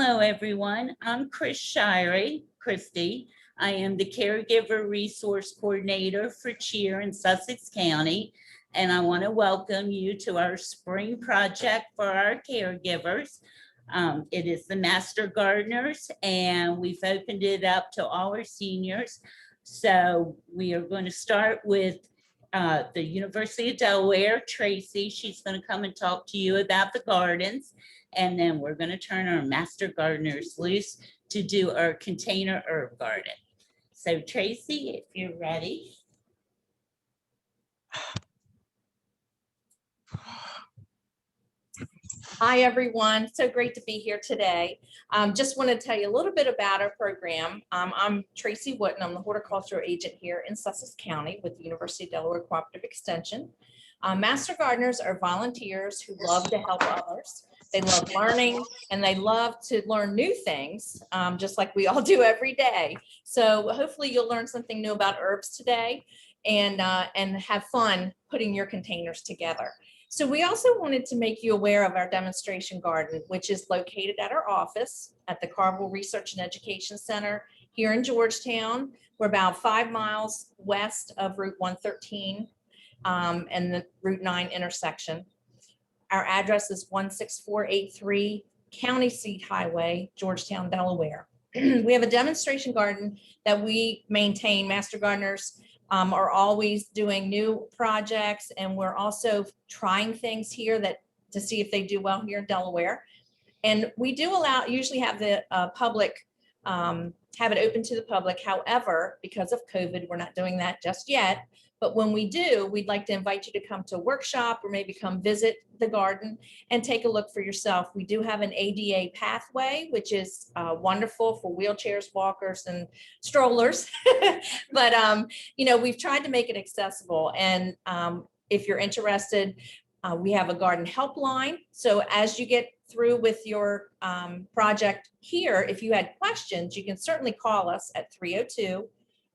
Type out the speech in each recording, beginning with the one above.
Hello, everyone. I'm Christy. I am the Caregiver Resource Coordinator for CHEER in Sussex County, and I want to welcome you to our spring project for our caregivers. It is the Master Gardeners, and we've opened it up to all our seniors. So we are going to start with the University of Delaware, Tracy. She's going to come and talk to you about the gardens. And then we're going to turn our Master Gardeners loose to do our container herb garden. So Tracy, if you're ready. Hi, everyone. So great to be here today. Just want to tell you a little bit about our program. I'm Tracy Wooten. I'm the horticultural agent here in Sussex County with the University of Delaware Cooperative Extension. Master Gardeners are volunteers who love to help others. They love learning and they love to learn new things, just like we all do every day. So hopefully you'll learn something new about herbs today and have fun putting your containers together. So we also wanted to make you aware of our demonstration garden, which is located at our office at the Carville Research and Education Center here in Georgetown. We're about 5 miles west of Route 113 and the Route 9 intersection. Our address is 16483 County Seat Highway, Georgetown, Delaware. We have a demonstration garden that we maintain. Master Gardeners are always doing new projects, and we're also trying things here to see if they do well here in Delaware. And we do usually have the public, have it open to the public. However, because of COVID, we're not doing that just yet. But when we do, we'd like to invite you to come to a workshop or maybe come visit the garden and take a look for yourself. We do have an ADA pathway, which is wonderful for wheelchairs, walkers, and strollers. But, you know, we've tried to make it accessible. And if you're interested, we have a garden helpline. So as you get through with your project here, if you had questions, you can certainly call us at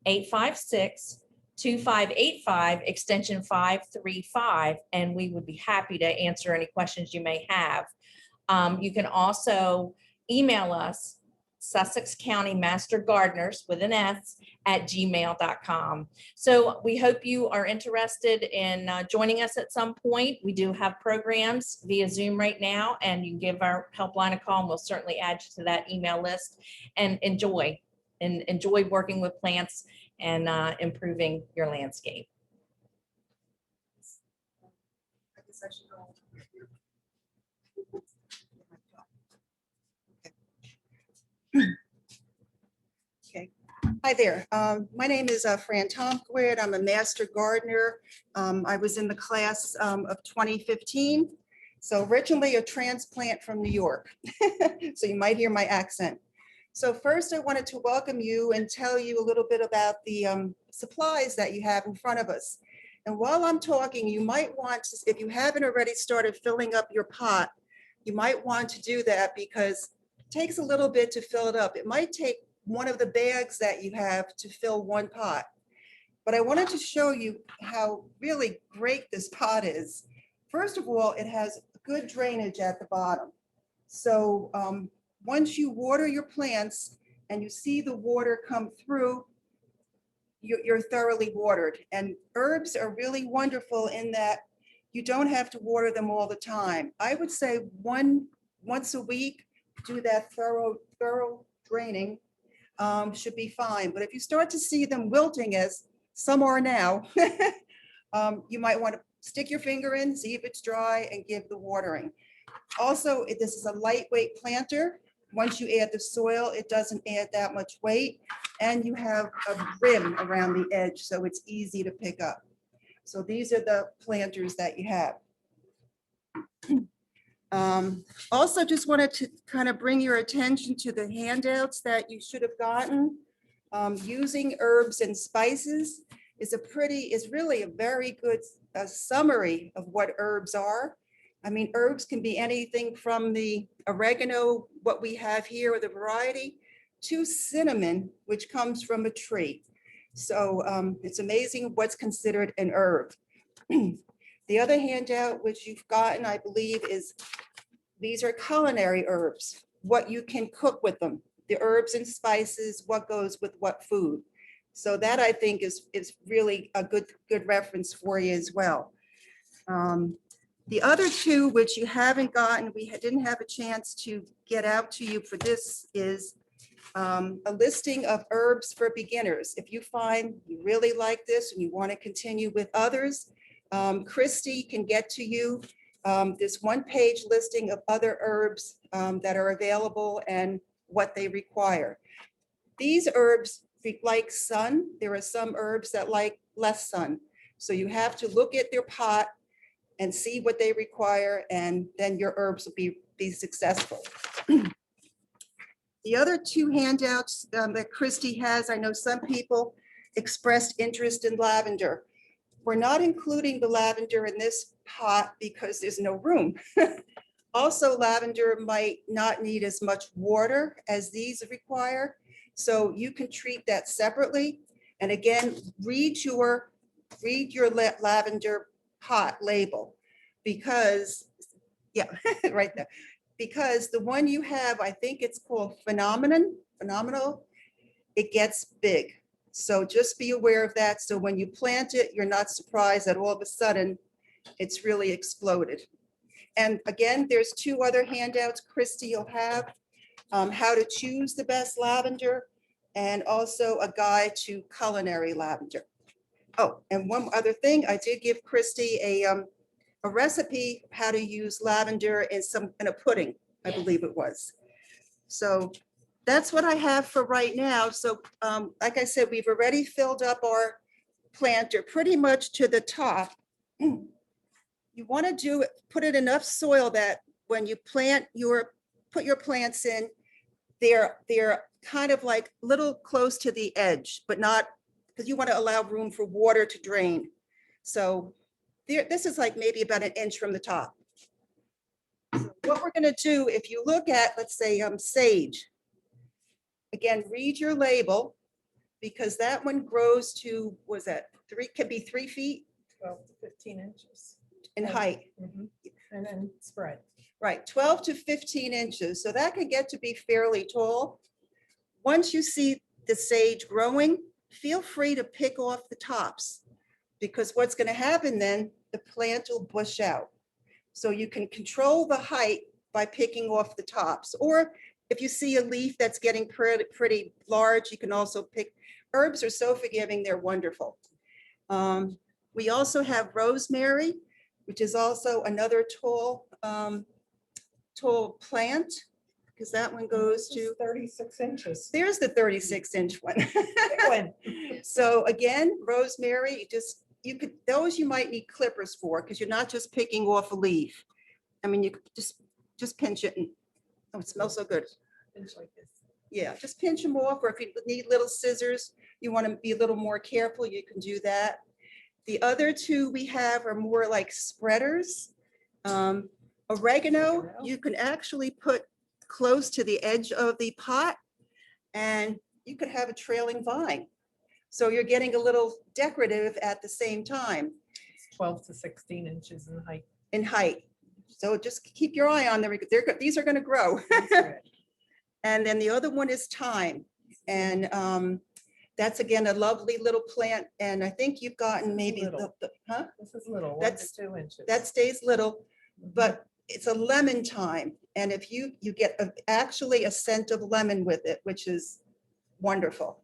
302-856-2585 extension 535, and we would be happy to answer any questions you may have. You can also email us, Sussex County Master Gardeners with an S @gmail.com. So we hope you are interested in joining us at some point. We do have programs via Zoom right now, and you can give our helpline a call, and we'll certainly add you to that email list. And enjoy working with plants and improving your landscape. I guess I should go. Okay. Hi there. My name is Fran Tomquist. I'm a Master Gardener. I was in the class of 2015. So originally a transplant from New York. So you might hear my accent. So first I wanted to welcome you and tell you a little bit about the supplies that you have in front of us. And while I'm talking, you might want to, if you haven't already started filling up your pot, you might want to do that because it takes a little bit to fill it up. It might take one of the bags that you have to fill one pot. But I wanted to show you how really great this pot is. First of all, it has good drainage at the bottom. So once you water your plants and you see the water come through, you're thoroughly watered. And herbs are really wonderful in that you don't have to water them all the time. I would say once a week, do that thorough draining should be fine. But if you start to see them wilting, as some are now, you might want to stick your finger in, see if it's dry, and give the watering. Also, this is a lightweight planter. Once you add the soil, it doesn't add that much weight, and you have a rim around the edge, so it's easy to pick up. So these are the planters that you have. Also, just wanted to kind of bring your attention to the handouts that you should have gotten. Using herbs and spices is really a very good summary of what herbs are. I mean, herbs can be anything from the oregano, what we have here, the variety, to cinnamon, which comes from a tree. So it's amazing what's considered an herb. The other handout, which you've gotten, I believe, is these are culinary herbs. what you can cook with them, the herbs and spices, what goes with what food. So that I think is really a good reference for you as well. The other two, which you haven't gotten, didn't have a chance to get out to you for this, is a listing of herbs for beginners. If you find you really like this and you want to continue with others, Christy can get to you this one-page listing of other herbs that are available and what they require. These herbs like sun. There are some herbs that like less sun. So you have to look at their pot and see what they require, and then your herbs will be successful. The other two handouts that Christy has, I know some people expressed interest in lavender. We're not including the lavender in this pot because there's no room. Also, lavender might not need as much water as these require. So you can treat that separately. And again, read your lavender pot label, because, yeah, right there. Because the one you have, I think it's called Phenomenal, it gets big. So just be aware of that. So when you plant it, you're not surprised that all of a sudden it's really exploded. And again, there's two other handouts Christy you'll have, how to choose the best lavender, and also a guide to culinary lavender. Oh, and one other thing, I did give Christy a recipe how to use lavender in a pudding, I believe it was. So that's what I have for right now. So like I said, we've already filled up our planter pretty much to the top. You want to put it enough soil that when you put your plants in, they're kind of like little close to the edge, but not, because you want to allow room for water to drain. So this is like maybe about 1 inch from the top. So what we're going to do, if you look at, let's say, sage, again, read your label, because that one grows to, was that can be 3 feet 12 to 15 inches. in height. Mhm. And then spread. Right, 12 to 15 inches. So that could get to be fairly tall. Once you see the sage growing, feel free to pick off the tops, because what's going to happen then, the plant will bush out. So you can control the height by picking off the tops. Or if you see a leaf that's getting pretty large, you can also pick. Herbs are so forgiving, they're wonderful. We also have rosemary, which is also another tall plant, because that one goes This is to, 36 inches. there's the 36-inch one. Big one. So again, rosemary, those you might need clippers for, because you're not just picking off a leaf. I mean, you could just pinch it and, oh, it smells so good. Pinch like this. Yeah, just pinch them off, or if you need little scissors, you want to be a little more careful, you can do that. The other two we have are more like spreaders. Oregano, you can actually put close to the edge of the pot, and you could have a trailing vine. So you're getting a little decorative at the same time It's 12 to 16 inches in height. in height. So just keep your eye on them. These are going to grow. And then the other one is thyme. And that's again a lovely little plant. And I think you've gotten maybe huh? This is little, 1 That's- to 2 inches. That stays little, Mhm. but it's a lemon thyme. And if you get actually a scent of lemon with it, which is wonderful.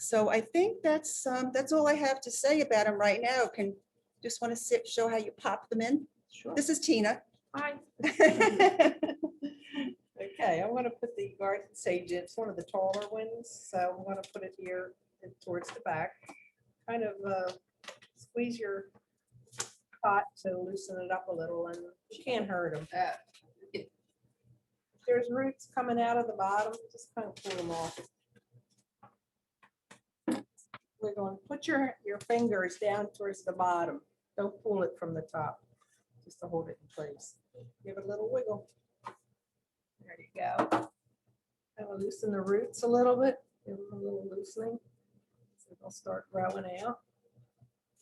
So I think that's all I have to say about them right now. Just want to show how you pop them in. Sure. This is Tina. Hi. Okay, I'm gonna put the garden sage in. It's one of the taller ones, so I'm gonna put it here towards the back. Kind of squeeze your pot to loosen it up a little, and you can't hurt them. If there's roots coming out of the bottom, just kind of pull them off. We're going to put your fingers down towards the bottom. Don't pull it from the top, just to hold it in place. Give it a little wiggle. There you go. Kind of loosen the roots a little bit. Give them a little loosening. So they'll start growing out.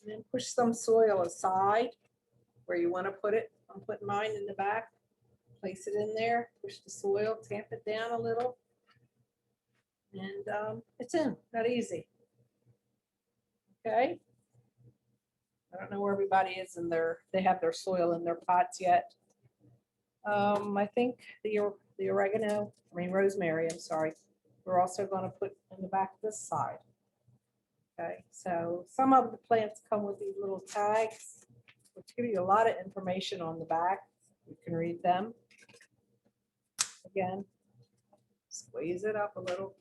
And then push some soil aside where you want to put it. I'm putting mine in the back. Place it in there, push the soil, tamp it down a little. And it's in, that easy. Okay. I don't know where everybody is in they have their soil in their pots yet. I think the oregano, rosemary, I'm sorry, we're also going to put in the back of this side. Okay, so some of the plants come with these little tags, which give you a lot of information on the back. You can read them. Again, squeeze it up a little.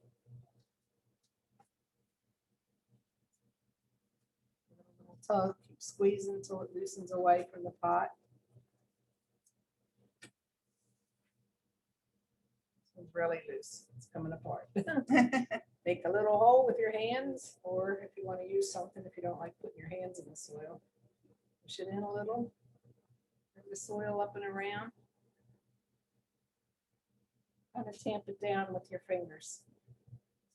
Tug, keep squeezing until it loosens away from the pot. It's really loose. It's coming apart. Make a little hole with your hands, or if you want to use something, if you don't like putting your hands in the soil, push it in a little. Bring the soil up and around. Kind of tamp it down with your fingers.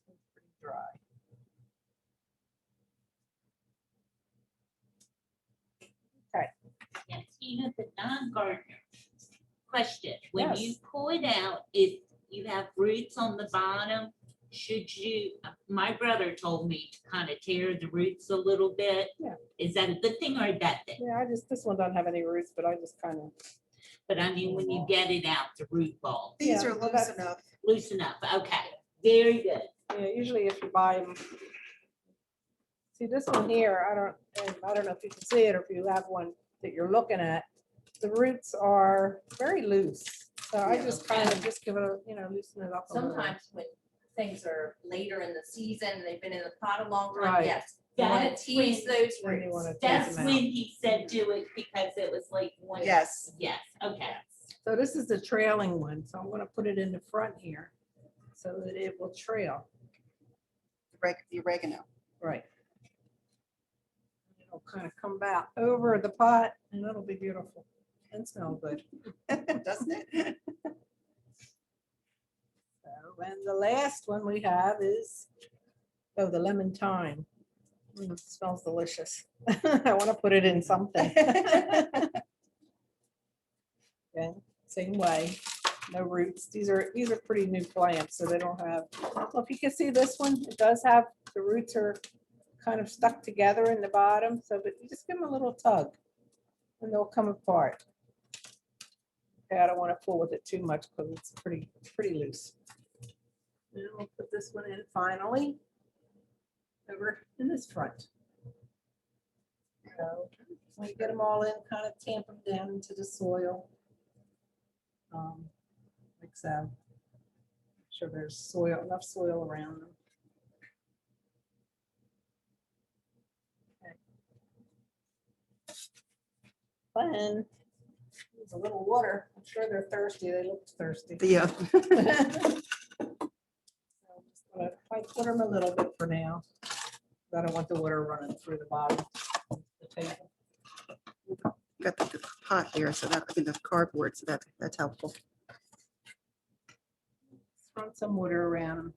It's pretty dry. Now, Tina, the non-gardener question, when you Yes. pull it out, if you have roots on the bottom, should you, my brother told me to kind of tear the roots a little bit. Yeah. Is that a good thing or a bad thing? Yeah, this one doesn't have any roots, but I just kind of, But I mean, when you get it out, the root ball, These Yeah, are well, loose that's- enough. loose enough, okay, very good. yeah, usually if you buy them. See this one here, I don't know if you can see it or if you have one that you're looking at. The roots are very loose. So I Yeah. just kind of just give it a, loosen it up a little. Sometimes when things are later in the season, they've been in the pot a long time, Right. yes. You want to That's tease when- those When you wanna roots. take That's them when out. he said do it because it was like one. Yes. Yes, okay. So this is the trailing one. So I'm going to put it in the front here so that it will trail. The oregano. Right. It'll kind of come back over the pot and it'll be beautiful and smell good. Doesn't it? So, and the last one we have is, the lemon thyme. Smells delicious. I want to put it in something. Okay, same way, no roots. These are pretty new plants, so they don't have, well, if you can see this one, it does have, the roots are kind of stuck together in the bottom, so but you just give them a little tug and they'll come apart. Okay, I don't want to fool with it too much because it's pretty loose. And we'll put this one in finally over in this front. So when you get them all in, kind of tamp them down into the soil. Like so. Make sure there's soil, enough soil around them. Okay. Then there's a little water. I'm sure they're thirsty. They look thirsty. Yeah. So I'm just gonna put them a little bit for now. I don't want the water running through the bottom of the table. Got the pot there, so that, the cardboard, so that's helpful. Run some water around them.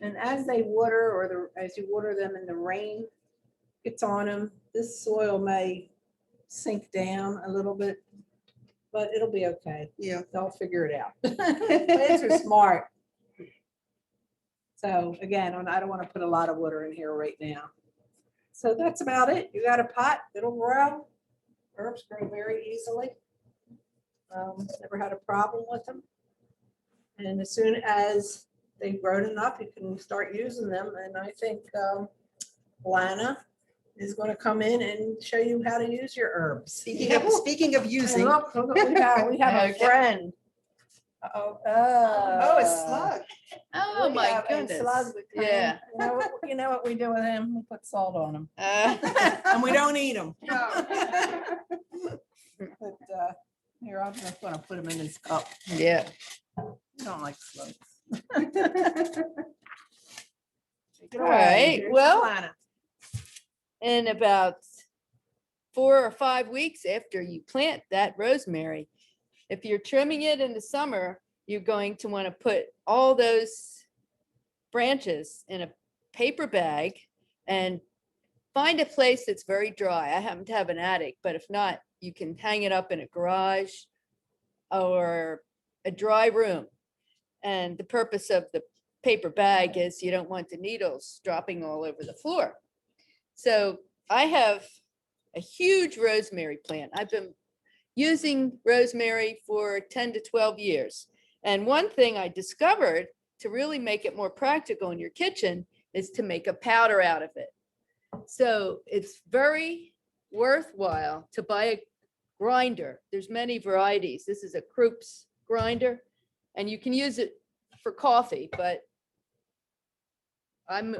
And as they water, or as you water them in the rain gets on them, this soil may sink down a little bit, but it'll be okay. Yeah. They'll figure it out. Plants are smart. So again, I don't want to put a lot of water in here right now. So that's about it. You got a pot, it'll grow. Herbs grow very easily. Never had a problem with them. And as soon as they've grown enough, you can start using them. And I think Lana is going to come in and show you how to use your herbs. Speaking of And using. look, we have a Okay. friend. Oh, Oh, a slug. Oh, We my have a goodness. slug that come in. Yeah. You know what we do with him? We put salt on him. Uh, And we don't eat them. No. But here, I'm just going to put him in his cup. Yeah. You don't like slugs. All right, Here's well- Lana. In about 4 or 5 weeks after you plant that rosemary, if you're trimming it in the summer, you're going to want to put all those branches in a paper bag and find a place that's very dry. I happen to have an attic, but if not, you can hang it up in a garage or a dry room. And the purpose of the paper bag is you don't want the needles dropping all over the floor. So I have a huge rosemary plant. I've been using rosemary for 10 to 12 years. And one thing I discovered to really make it more practical in your kitchen is to make a powder out of it. So it's very worthwhile to buy a grinder. There's many varieties. This is a Krupp's grinder, and you can use it for coffee, but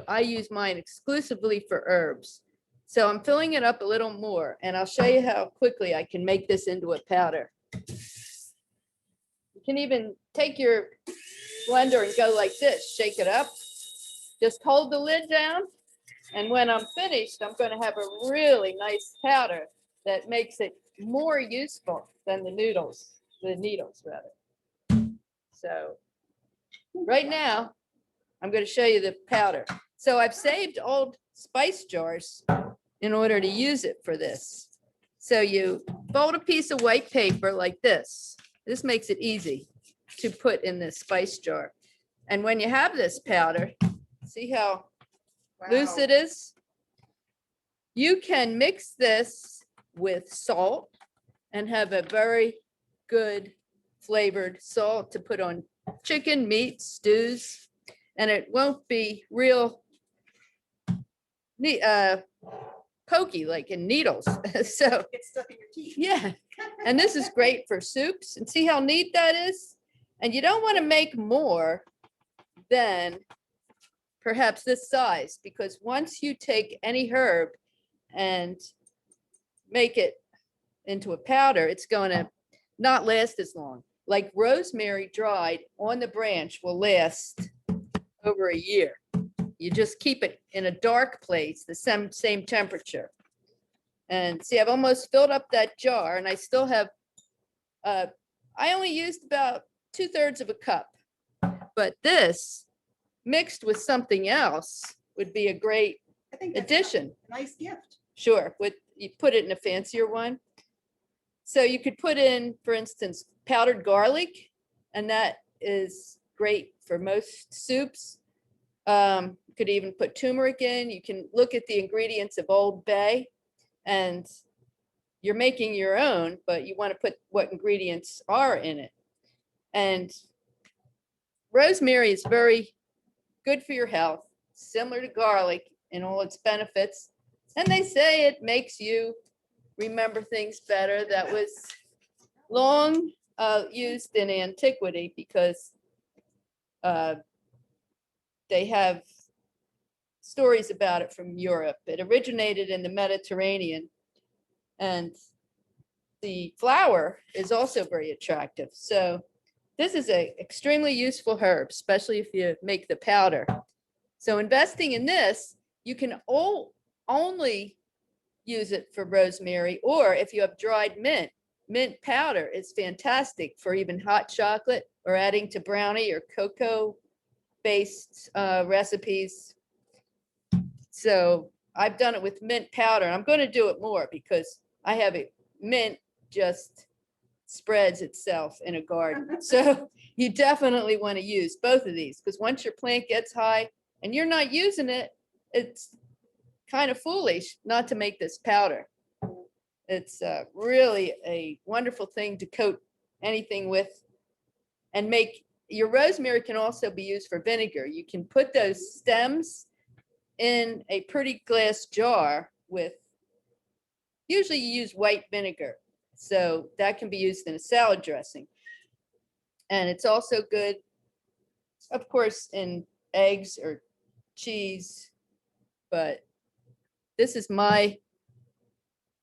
I use mine exclusively for herbs. So I'm filling it up a little more, and I'll show you how quickly I can make this into a powder. You can even take your blender and go like this, shake it up. Just hold the lid down. And when I'm finished, I'm going to have a really nice powder that makes it more useful than the needles rather. So right now, I'm going to show you the powder. So I've saved old spice jars in order to use it for this. So you fold a piece of white paper like this. This makes it easy to put in this spice jar. And when you have this powder, see how loose Wow. it is? You can mix this with salt and have a very good flavored salt to put on chicken, meat, stews, and it won't be real pokey like in needles. So Get stuck in your teeth. yeah, and this is great for soups. And see how neat that is? And you don't want to make more than perhaps this size, because once you take any herb and make it into a powder, it's going to not last as long. Like rosemary dried on the branch will last over a year. You just keep it in a dark place, the same temperature. And see, I've almost filled up that jar, and I still have, I only used about 2/3 of a cup, but this mixed with something else would be a great I think that's addition. a nice gift. Sure, with, you put it in a fancier one. So you could put in, for instance, powdered garlic, and that is great for most soups. You could even put turmeric in. You can look at the ingredients of Old Bay, and you're making your own, but you want to put what ingredients are in it. And rosemary is very good for your health, similar to garlic in all its benefits. And they say it makes you remember things better. That was long used in antiquity because they have stories about it from Europe. It originated in the Mediterranean, and the flower is also very attractive. So this is an extremely useful herb, especially if you make the powder. So investing in this, you can only use it for rosemary, or if you have dried mint powder is fantastic for even hot chocolate or adding to brownie or cocoa based recipes. So I've done it with mint powder, and I'm going to do it more because I have it. Mint just spreads itself in a garden. So you definitely want to use both of these, because once your plant gets high and you're not using it, it's kind of foolish not to make this powder. It's really a wonderful thing to coat anything with, and make your rosemary can also be used for vinegar. You can put those stems in a pretty glass jar with, usually you use white vinegar. So that can be used in a salad dressing. And it's also good, of course, in eggs or cheese, but this is my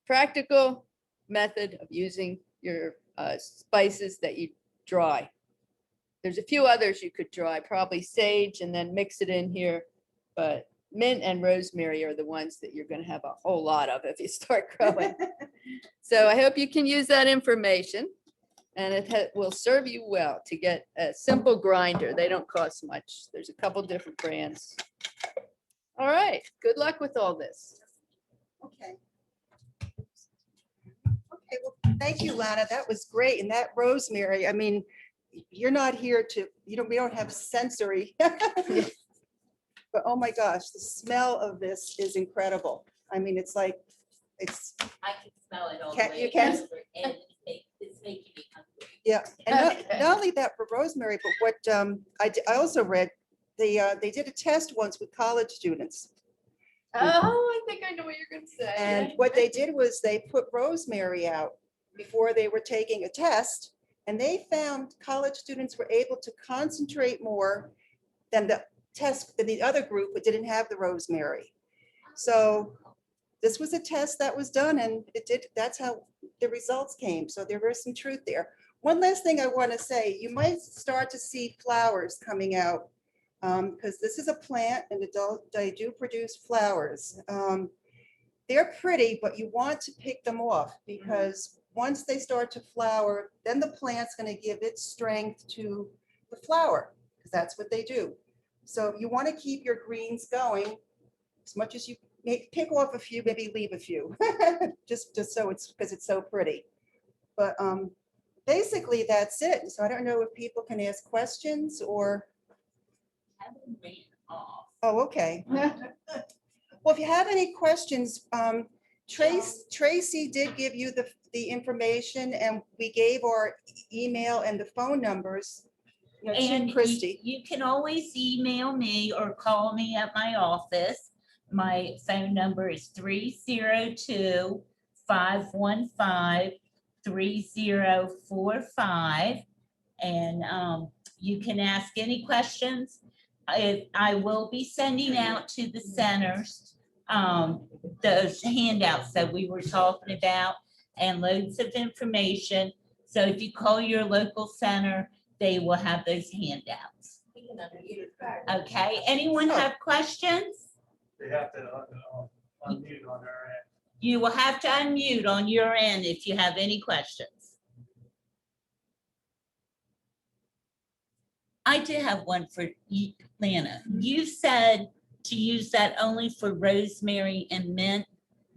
practical method of using your spices that you dry. There's a few others you could dry, probably sage and then mix it in here, but mint and rosemary are the ones that you're going to have a whole lot of if you start growing. So I hope you can use that information, and it will serve you well to get a simple grinder. They don't cost much. There's a couple different brands. All right, good luck with all this. Okay. Okay, well, thank you, Lana. That was great. And that rosemary, I mean, you're not here to, we don't have sensory. But oh my gosh, the smell of this is incredible. I mean, it's like, it's, I can smell it all the Can- way. you can? over, and it's making me hungry. yeah. And not, Okay. not only that for rosemary, but what I also read, they did a test once with college students. Oh, I think I know what you're gonna say. And what they did was they put rosemary out before they were taking a test. And they found college students were able to concentrate more than the other group that didn't have the rosemary. So this was a test that was done and that's how the results came. So there was some truth there. One last thing I want to say, you might start to see flowers coming out because this is a plant and they do produce flowers. They're pretty, but you want to pick them off because once they start to flower, then the plant's going to give its strength to the flower because that's what they do. So you want to keep your greens going as much as you pick off a few, maybe leave a few, just so because it's so pretty. But basically that's it. So I don't know if people can ask questions or, Kevin ran off. oh, okay. Well, if you have any questions, Tracy did give you the information and we gave our email and the phone numbers. And To Christie. you can always email me or call me at my office. My phone number is 302-515-3045. And you can ask any questions. I will be sending out to the centers those handouts that we were talking about and loads of information. So if you call your local center, they will have those handouts. Okay, anyone have questions? They have to unmute on their end. You will have to unmute on your end if you have any questions. I do have one for you, Lana. You said to use that only for rosemary and mint,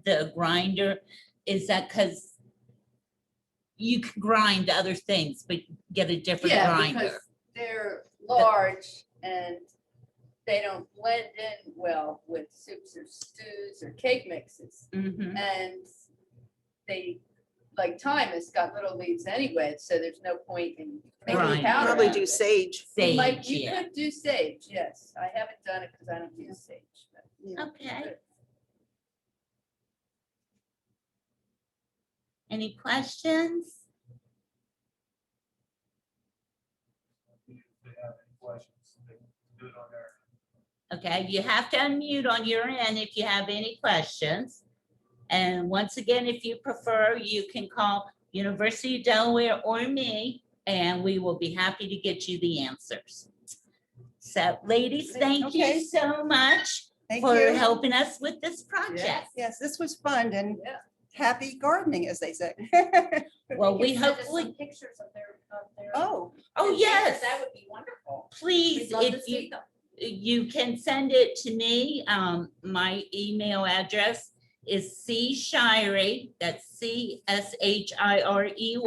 the grinder. Is that because you can grind other things, but get a different Yeah, grinder? because they're large and they don't blend in well with soups or stews or cake mixes. Mhm. And they, like thyme has got little leaves anyway, so there's no point in making Right. powder. Probably out do of it. sage. You might, Sage, you yeah. could do sage, yes. I haven't done it because I don't use sage. but- Yeah. Okay. Any questions? If they have any questions, they can do it on their. Okay, you have to unmute on your end if you have any questions. And once again, if you prefer, you can call University of Delaware or me, and we will be happy to get you the answers. So ladies, thank Okay. you so much Thank for you. helping us with this project. Yes, this was fun and Yeah. happy gardening, as they say. Well, we Send us some hopefully, Pictures of their. Oh, oh, pictures. yes, That would be wonderful. please, We'd love to if see you, them. you can send it to me. My email address is cshirey, that's CSHIREY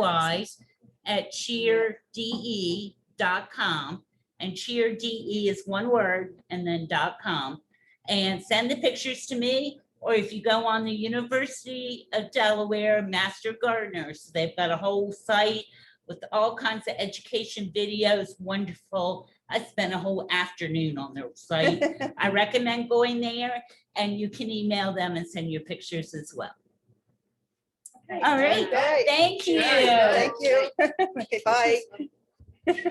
@cheerde.com. And cheerde is one word and then .com. And send the pictures to me, or if you go on the University of Delaware Master Gardeners, they've got a whole site with all kinds of education videos, wonderful. I spent a whole afternoon on their site. I recommend going there, and you can email them and send your pictures as well. All right, Okay. thank you. Thank you. Okay, bye.